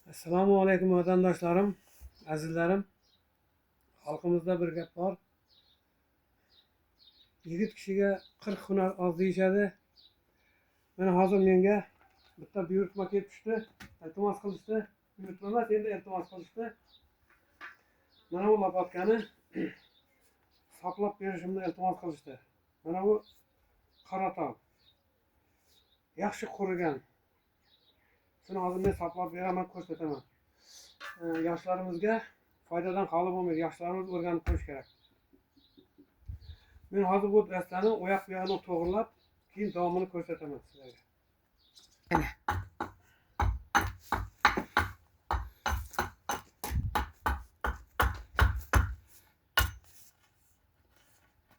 Assalomu alaykum vatandaşlarım, azizlerim. Halkımızda bir gap var. Yigit kishiga 40 hunar oz deyishadi. Mana hozir menga bitta buyurtma kelib tushdi. Iltimos qilishdi. Buyurtma emas, endi iltimos qilishdi. Mana bu lopatkani saplab berishimni iltimos qilishdi. Mana bu qora tol. Yaxshi qurigan. Shuni hozir men saplab beraman, ko'rsataman. Yoshlarimizga foydadan xoli bo'lmaydi. Yoshlarimiz o'rganib qo'yish kerak. Men hozir bu dastani oyoq buyog'ini to'g'rilab, keyin davomini ko'rsataman sizlarga.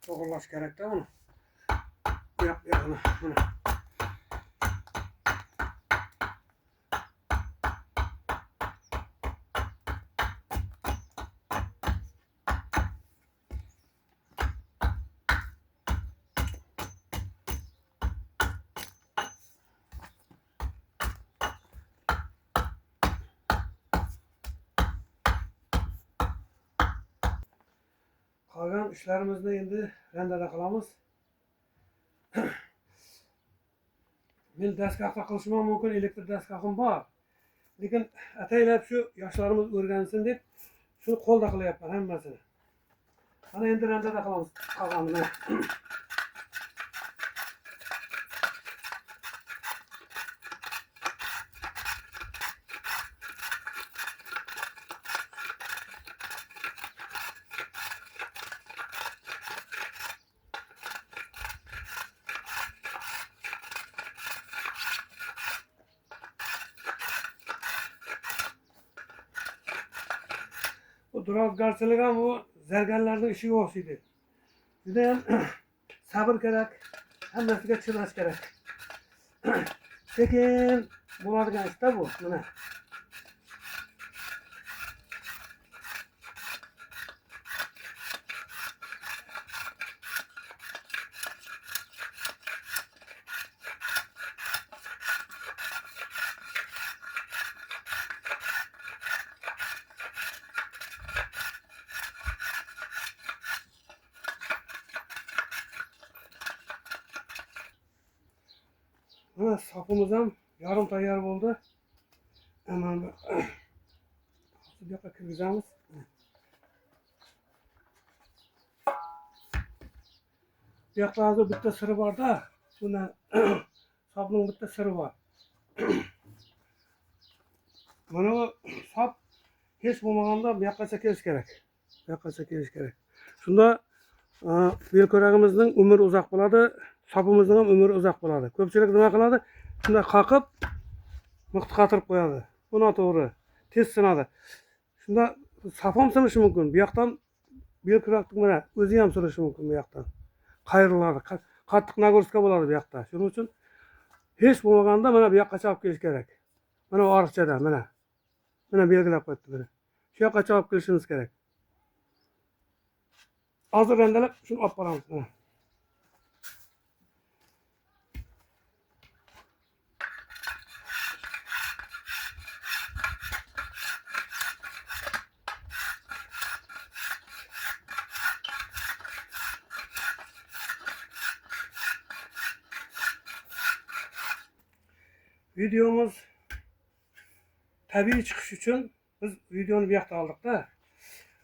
To'g'irlash kerak-da uni. Oyoq buyog'ini mana. Qolgan ishlarimizni endi randada qilamiz. Men dastgohda qilishim mumkin, elektr dastgohim bor. Lekin ataylab shu yoshlarimiz o'rgansin deb shuni qo'lda qilyapman hammasini. Mana endi randada qilamiz qolganini. Bu durazgorchilik ham bu zargarlarning ishiga o'xshaydi. Juda ham sabr kerak, hammasiga chidash kerak. Sekin bo'ladigan ishda bu. Mana. Mana sopimiz ham yarim tayyor bo'ldi. Hemen bu yoqqa kirgizamiz. Bu yoqda hozir bitta siri bor-da. Buni sopning bitta siri bor. Mana bu sop hech bo'lmaganda bu yoqqacha kelish kerak. Bu yoqqacha kelish kerak. Shunda belkuragimizning umri uzoq bo'ladi. Sopimizning ham umri uzoq bo'ladi. Ko'pchilik nima qiladi? Shunday qoqib miqti qatirib qo'yadi. Bu noto'g'ri. Tez sinadi. Shunda sop ham sinishi mumkin. Bu yoqdan belkurakning mana o'zi ham sinishi mumkin bu yoqdan. Qayriladi. Qattiq nagruska bo'ladi bu yoqda. Shuning uchun hech bo'lmaganda mana bu yoqqacha olib kelish kerak. Mana bu oriqchadan mana. Mana belgilab qo'yibdi buni. Shu yoqqacha olib kelishimiz kerak. Hozir randalab shuni olib boramiz mana. Videomuz tabiiy chiqish uchun biz videoni bu yoqda oldik-da.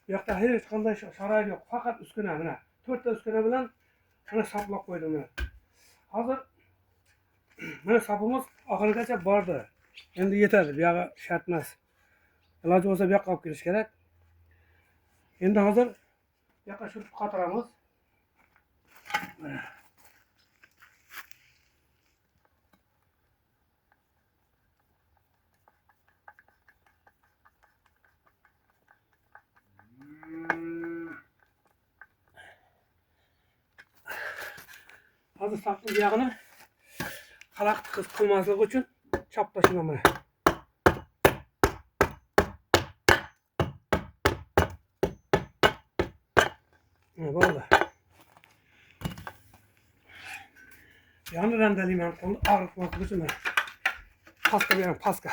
Bu yoqda hech qanday sharoit yo'q, faqat uskuna mana. 4 ta uskuna bilan mana saplab qo'ydim mana. Hozir mana sapimiz oxirigacha bordi. Endi yetadi, bu yog'i shart emas. Iloji bo'lsa bu yoqqa olib kelish kerak. Endi hozir bu yoqqa surtib qatiramiz. Mana. Hozir sapning buyog'ini xalaqit qilmasligi uchun chop tashlaman mana. Bo'ldi. Yani rendeleyim, yani ağrıtmak için paska bir paska.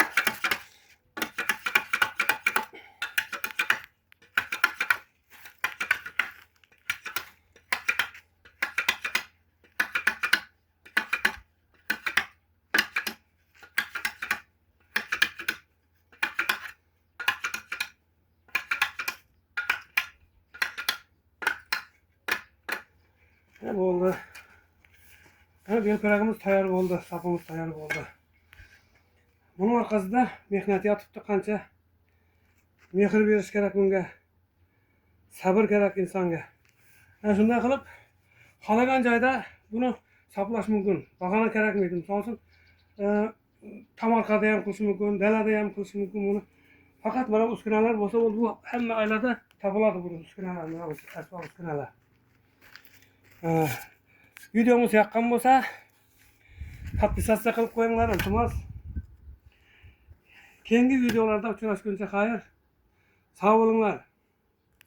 Ne oldu? Ha, belköragimiz tayyor oldu, sapımız tayyor oldu. Bunun arkasında mehnat yatıptı qancha. Mehr berish kerak bunga. Sabır kerak insonga. Ha, shunday qilib, xolagan joyda buni saplash mumkin. Bag'ana kerakmaydi. Misol uchun, tomorqada ham qilish mumkin, dalada ham qilish mumkin buni. Faqat mana uskunalar bo'lsa, bu hamma oilada topiladi bu uskunalar, mana bu asbob uskunalar. Videomiz yoqqan bo'lsa, podpisatsiya qilib qo'yinglar, iltimos. Keyingi videolarda uchrashguncha xayr. Sağ olunlar.